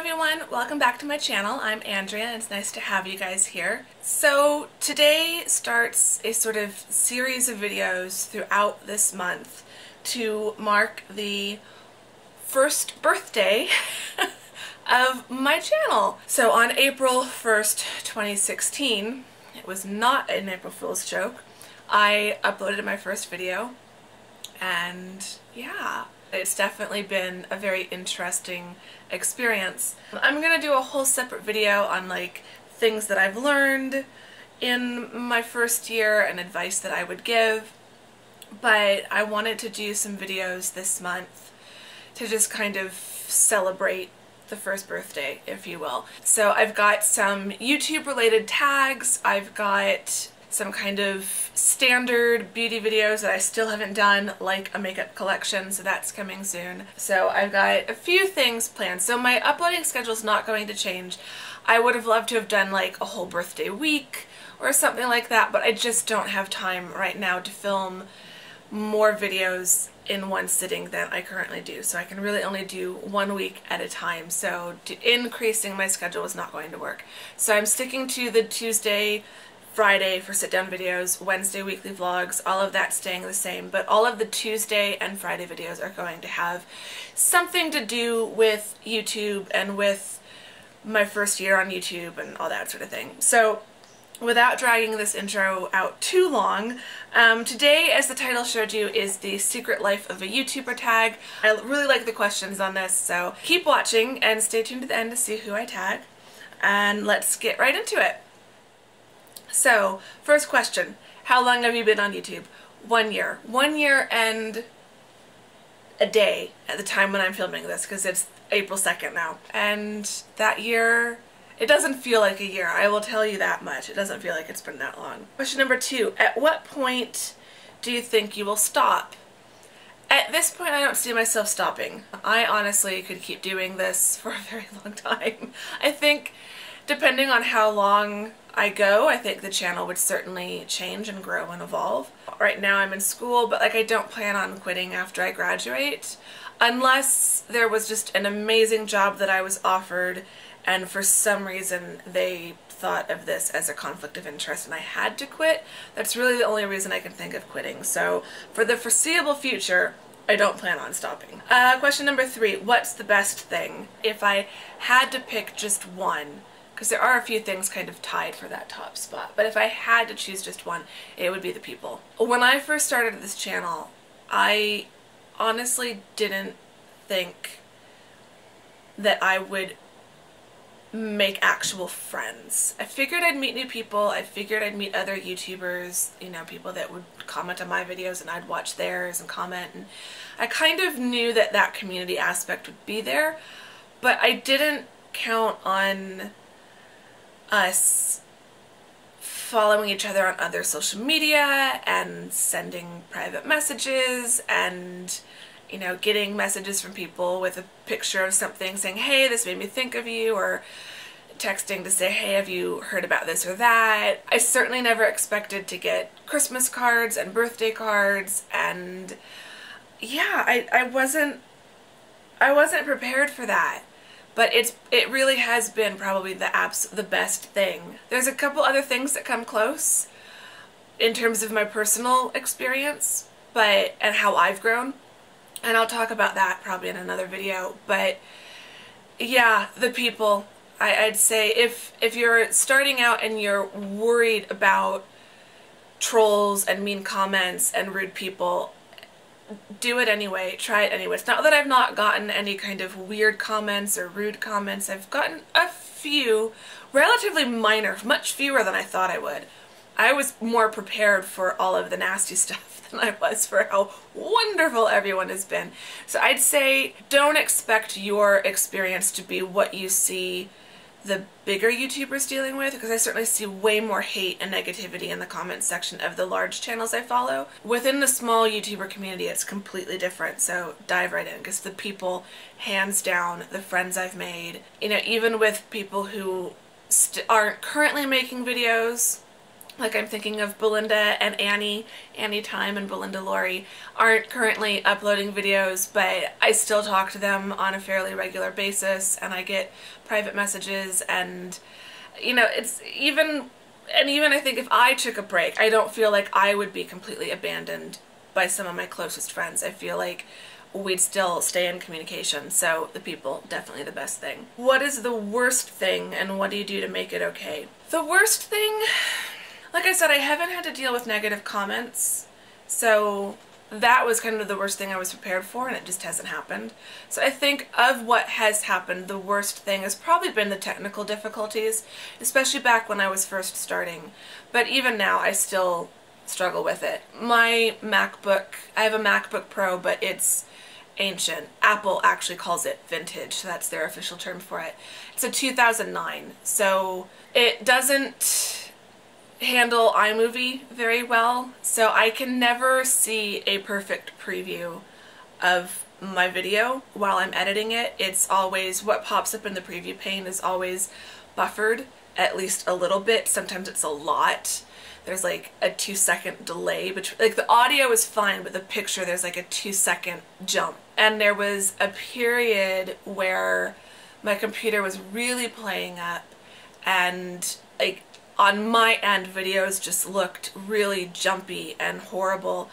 everyone, welcome back to my channel. I'm Andrea and it's nice to have you guys here. So today starts a sort of series of videos throughout this month to mark the first birthday of my channel. So on April 1st, 2016, it was not an April Fool's joke, I uploaded my first video, and yeah, it's definitely been a very interesting experience. I'm gonna do a whole separate video on like things that I've learned in my first year and advice that I would give, but I wanted to do some videos this month to just kind of celebrate the first birthday, if you will. So I've got some YouTube related tags, I've got some kind of standard beauty videos that I still haven't done, like a makeup collection, so that's coming soon. So I've got a few things planned. So my uploading schedule is not going to change. I would have loved to have done like a whole birthday week or something like that, but I just don't have time right now to film more videos in one sitting than I currently do. So I can really only do 1 week at a time. So increasing my schedule is not going to work. So I'm sticking to the Tuesday, Friday for sit-down videos, Wednesday weekly vlogs, all of that staying the same, but all of the Tuesday and Friday videos are going to have something to do with YouTube and with my first year on YouTube and all that sort of thing. So without dragging this intro out too long, today, as the title showed you, is the Secret Life of a YouTuber tag. I really like the questions on this, so keep watching and stay tuned to the end to see who I tag, and let's get right into it. So, first question, how long have you been on YouTube? 1 year. 1 year and a day at the time when I'm filming this, because it's April 2nd now. And that year, it doesn't feel like a year, I will tell you that much. It doesn't feel like it's been that long. Question number 2, at what point do you think you will stop? At this point, I don't see myself stopping. I honestly could keep doing this for a very long time. I think, depending on how long I go, I think the channel would certainly change and grow and evolve. Right now I'm in school, but like I don't plan on quitting after I graduate, unless there was just an amazing job that I was offered and for some reason they thought of this as a conflict of interest and I had to quit. That's really the only reason I can think of quitting. So for the foreseeable future, I don't plan on stopping. Question number 3, what's the best thing? If I had to pick just one, because there are a few things kind of tied for that top spot, but if I had to choose just one, it would be the people. When I first started this channel, I honestly didn't think that I would make actual friends. I figured I'd meet new people, I figured I'd meet other YouTubers, you know, people that would comment on my videos and I'd watch theirs and comment, and I kind of knew that that community aspect would be there, but I didn't count on us following each other on other social media and sending private messages and, you know, getting messages from people with a picture of something saying, hey, this made me think of you, or texting to say, hey, have you heard about this or that. I certainly never expected to get Christmas cards and birthday cards, and yeah, I wasn't prepared for that. But it really has been probably the best thing. There's a couple other things that come close in terms of my personal experience, and how I've grown, and I'll talk about that probably in another video. But yeah, the people, I'd say if you're starting out and you're worried about trolls and mean comments and rude people, do it anyway, try it anyway. It's not that I've not gotten any kind of weird comments or rude comments. I've gotten a few, relatively minor, much fewer than I thought I would. I was more prepared for all of the nasty stuff than I was for how wonderful everyone has been. So I'd say don't expect your experience to be what you see the bigger YouTubers dealing with, because I certainly see way more hate and negativity in the comment section of the large channels I follow. Within the small YouTuber community, it's completely different, so dive right in, because the people, hands down, the friends I've made, you know, even with people who aren't currently making videos, Like I'm thinking of Belinda and Annie Time and Belinda Laurie aren't currently uploading videos, but I still talk to them on a fairly regular basis, and I get private messages, and you know, it's even I think if I took a break, I don't feel like I would be completely abandoned by some of my closest friends. I feel like we'd still stay in communication, so the people, definitely the best thing. What is the worst thing, and what do you do to make it okay? The worst thing, like I said, I haven't had to deal with negative comments, so that was kind of the worst thing I was prepared for, and it just hasn't happened. So I think of what has happened, the worst thing has probably been the technical difficulties, especially back when I was first starting. But even now, I still struggle with it. My MacBook, I have a MacBook Pro, but it's ancient. Apple actually calls it vintage, so that's their official term for it. It's a 2009, so it doesn't handle iMovie very well, so I can never see a perfect preview of my video while I'm editing it. It's always, what pops up in the preview pane is always buffered at least a little bit. Sometimes it's a lot. There's like a 2-second delay between, like the audio is fine, but the picture, there's like a 2-second jump. And there was a period where my computer was really playing up, and like on my end, videos just looked really jumpy and horrible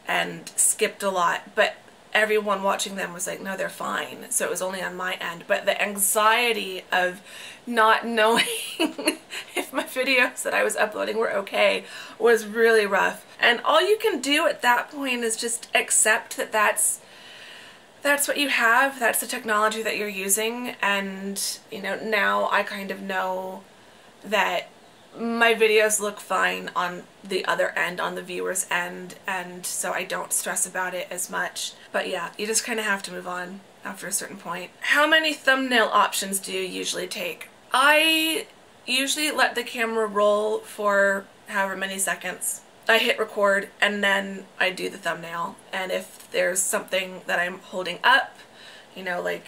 and skipped a lot, but everyone watching them was like, no, they're fine. So it was only on my end. But the anxiety of not knowing if my videos that I was uploading were okay was really rough. And all you can do at that point is just accept that that's what you have, that's the technology that you're using. And, you know, now I kind of know that my videos look fine on the other end, on the viewer's end, and so I don't stress about it as much. But yeah, you just kind of have to move on after a certain point. How many thumbnail options do you usually take? I usually let the camera roll for however many seconds. I hit record and then I do the thumbnail, and if there's something that I'm holding up, you know, like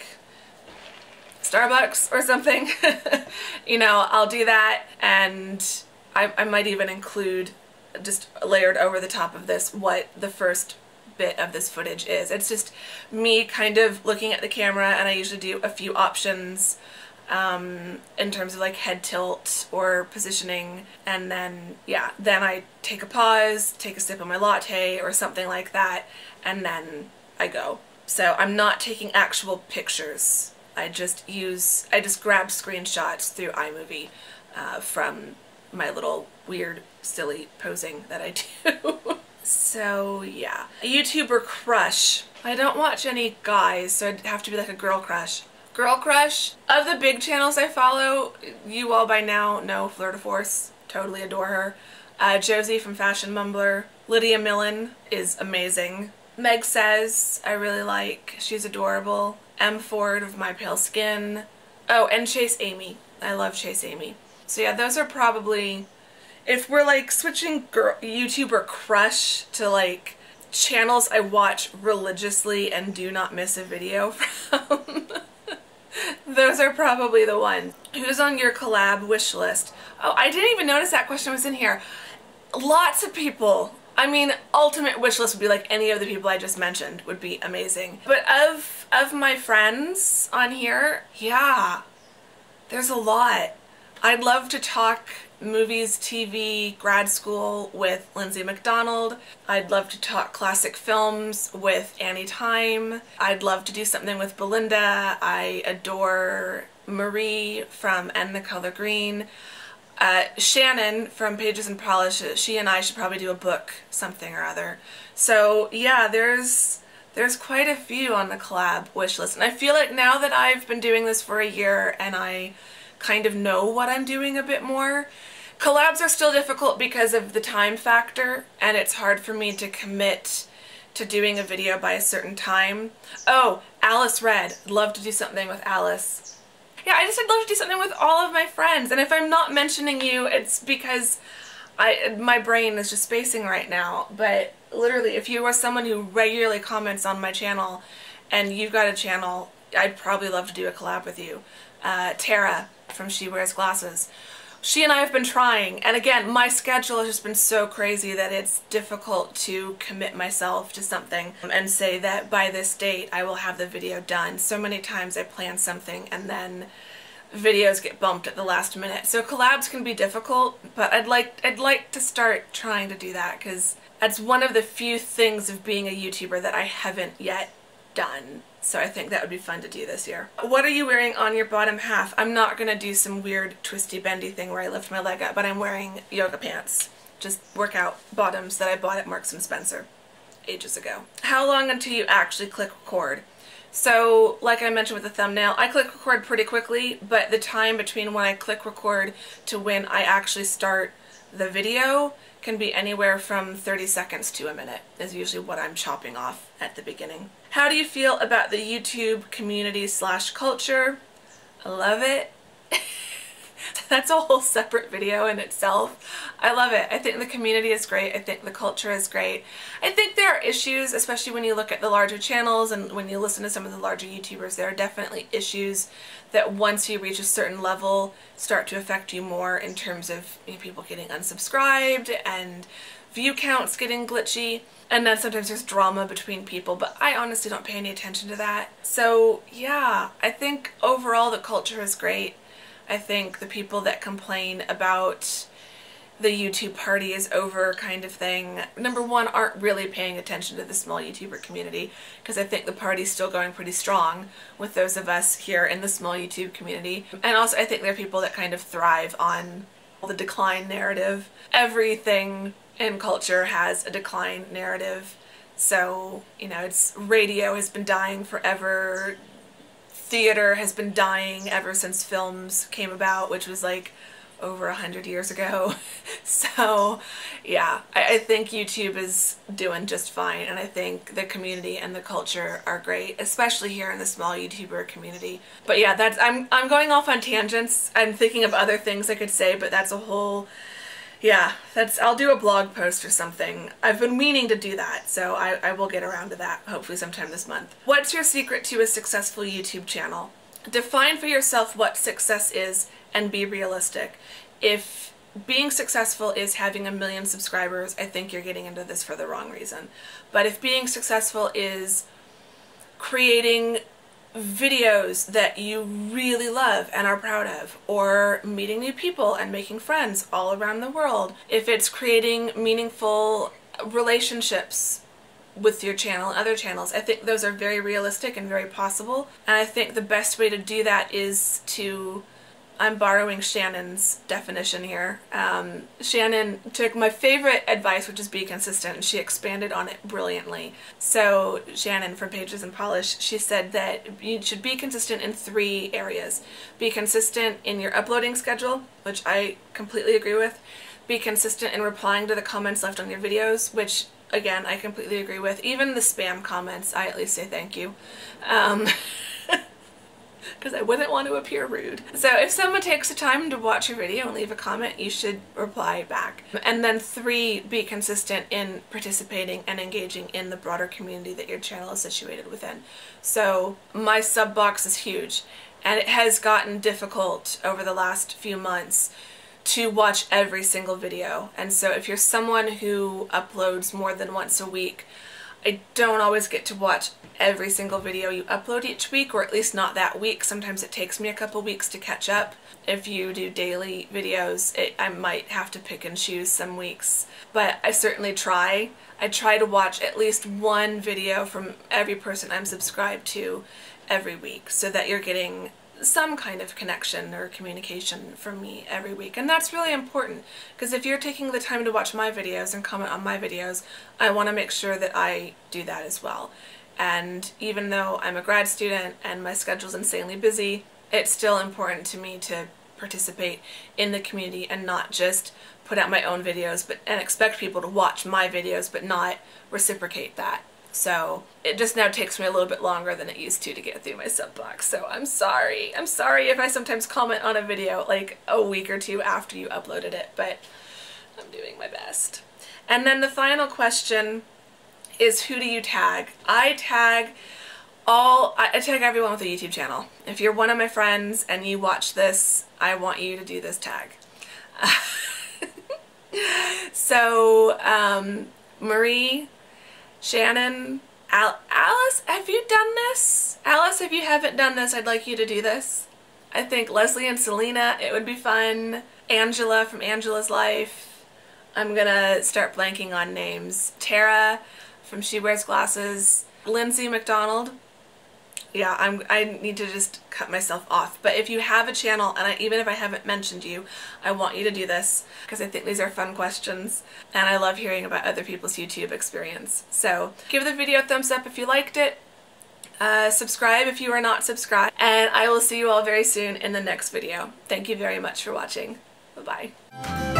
Starbucks or something, you know, I'll do that, and I might even include, just layered over the top of this, what the first bit of this footage is. It's just me kind of looking at the camera, and I usually do a few options in terms of like head tilt or positioning, and then yeah, then I take a pause, take a sip of my latte or something like that, and then I go. So I'm not taking actual pictures. I just grab screenshots through iMovie from my little weird, silly posing that I do. So yeah. A YouTuber crush. I don't watch any guys, so it'd have to be like a girl crush. Girl crush? Of the big channels I follow, you all by now know Fleur de Force. Totally adore her. Josie from Fashion Mumbler. Lydia Millen is amazing. Meg Says I really like. She's adorable. M. Ford of My Pale Skin. Oh, and Chase Amy. I love Chase Amy. So yeah, those are probably, if we're like switching YouTuber crush to like channels I watch religiously and do not miss a video from, those are probably the ones. Who's on your collab wish list? Oh, I didn't even notice that question was in here. Lots of people. I mean, ultimate wish list would be like any of the people I just mentioned would be amazing. But of my friends on here, yeah, there's a lot. I'd love to talk movies, TV, grad school with Lynsey Macdonald. I'd love to talk classic films with Annie Time. I'd love to do something with Belinda. I adore Marie from And the Color Green. Shannon from Pages and Polish, she and I should probably do a book, something or other. So yeah, there's quite a few on the collab wish list. And I feel like now that I've been doing this for a year and I kind of know what I'm doing a bit more, collabs are still difficult because of the time factor, and it's hard for me to commit to doing a video by a certain time. Oh, Alice Red. I'd love to do something with Alice. Yeah, I'd love to do something with all of my friends, and if I'm not mentioning you, it's because my brain is just spacing right now. But literally, if you are someone who regularly comments on my channel and you've got a channel, I'd probably love to do a collab with you. Tara from SheWearsGlasses. she and I have been trying, and again, my schedule has just been so crazy that it's difficult to commit myself to something and say that by this date I will have the video done. So many times I plan something and then videos get bumped at the last minute. So collabs can be difficult, but I'd like to start trying to do that, because that's one of the few things of being a YouTuber that I haven't yet done. So I think that would be fun to do this year. What are you wearing on your bottom half? I'm not gonna do some weird twisty bendy thing where I lift my leg up, but I'm wearing yoga pants. Just workout bottoms that I bought at Marks & Spencer ages ago. How long until you actually click record? So, like I mentioned with the thumbnail, I click record pretty quickly, but the time between when I click record to when I actually start the video can be anywhere from 30 seconds to a minute is usually what I'm chopping off at the beginning. How do you feel about the YouTube community / culture? I love it. That's a whole separate video in itself. I love it. I think the community is great. I think the culture is great. I think there are issues, especially when you look at the larger channels and when you listen to some of the larger YouTubers, there are definitely issues that once you reach a certain level start to affect you more in terms of, you know, people getting unsubscribed and view counts getting glitchy. And then sometimes there's drama between people, but I honestly don't pay any attention to that. So yeah, I think overall the culture is great. I think the people that complain about the YouTube party is over kind of thing, number one, aren't really paying attention to the small YouTuber community, because I think the party's still going pretty strong with those of us here in the small YouTube community. And also I think there are people that kind of thrive on the decline narrative. Everything in culture has a decline narrative. So, you know, radio has been dying forever. Theater has been dying ever since films came about, which was like over 100 years ago. So yeah, I think YouTube is doing just fine, and I think the community and the culture are great, especially here in the small YouTuber community. But yeah, I'm going off on tangents. I'm thinking of other things I could say, but that's a whole, yeah, I'll do a blog post or something. I've been meaning to do that, so I will get around to that hopefully sometime this month. What's your secret to a successful YouTube channel? Define for yourself what success is and be realistic. If being successful is having 1 million subscribers, I think you're getting into this for the wrong reason. But if being successful is creating videos that you really love and are proud of, or meeting new people and making friends all around the world, if it's creating meaningful relationships with your channel and other channels, I think those are very realistic and very possible. And I think the best way to do that is to, I'm borrowing Shannon's definition here. Shannon took my favorite advice, which is be consistent, and she expanded on it brilliantly. So Shannon from Pages and Polish, she said that you should be consistent in 3 areas. Be consistent in your uploading schedule, which I completely agree with. Be consistent in replying to the comments left on your videos, which again I completely agree with. Even the spam comments, I at least say thank you. Because I wouldn't want to appear rude. So if someone takes the time to watch your video and leave a comment, you should reply back. And then 3, be consistent in participating and engaging in the broader community that your channel is situated within. So my sub box is huge, and it has gotten difficult over the last few months to watch every single video. And so if you're someone who uploads more than once a week, I don't always get to watch every single video you upload each week, or at least not that week. Sometimes it takes me a couple weeks to catch up. If you do daily videos, I might have to pick and choose some weeks. But I certainly try. I try to watch at least 1 video from every person I'm subscribed to every week, so that you're getting some kind of connection or communication from me every week. And that's really important, because if you're taking the time to watch my videos and comment on my videos, I want to make sure that I do that as well. And even though I'm a grad student and my schedule's insanely busy, it's still important to me to participate in the community and not just put out my own videos and expect people to watch my videos but not reciprocate that. So it just now takes me a little bit longer than it used to get through my sub box. So I'm sorry. I'm sorry if I sometimes comment on a video like a week or 2 after you uploaded it, but I'm doing my best. And then the final question is, who do you tag? I tag everyone with a YouTube channel. If you're one of my friends and you watch this, I want you to do this tag. So, Marie, Shannon, Alice, have you done this? Alice, if you haven't done this, I'd like you to do this. I think Leslie and Selena, it would be fun. Angela from Angela's Life. I'm gonna start blanking on names. Tara from SheWearsGlasses. Lynsey Macdonald. Yeah, I need to just cut myself off. But if you have a channel, and even if I haven't mentioned you, I want you to do this because I think these are fun questions and I love hearing about other people's YouTube experience. So give the video a thumbs up if you liked it. Subscribe if you are not subscribed, and I will see you all very soon in the next video. Thank you very much for watching. Bye-bye.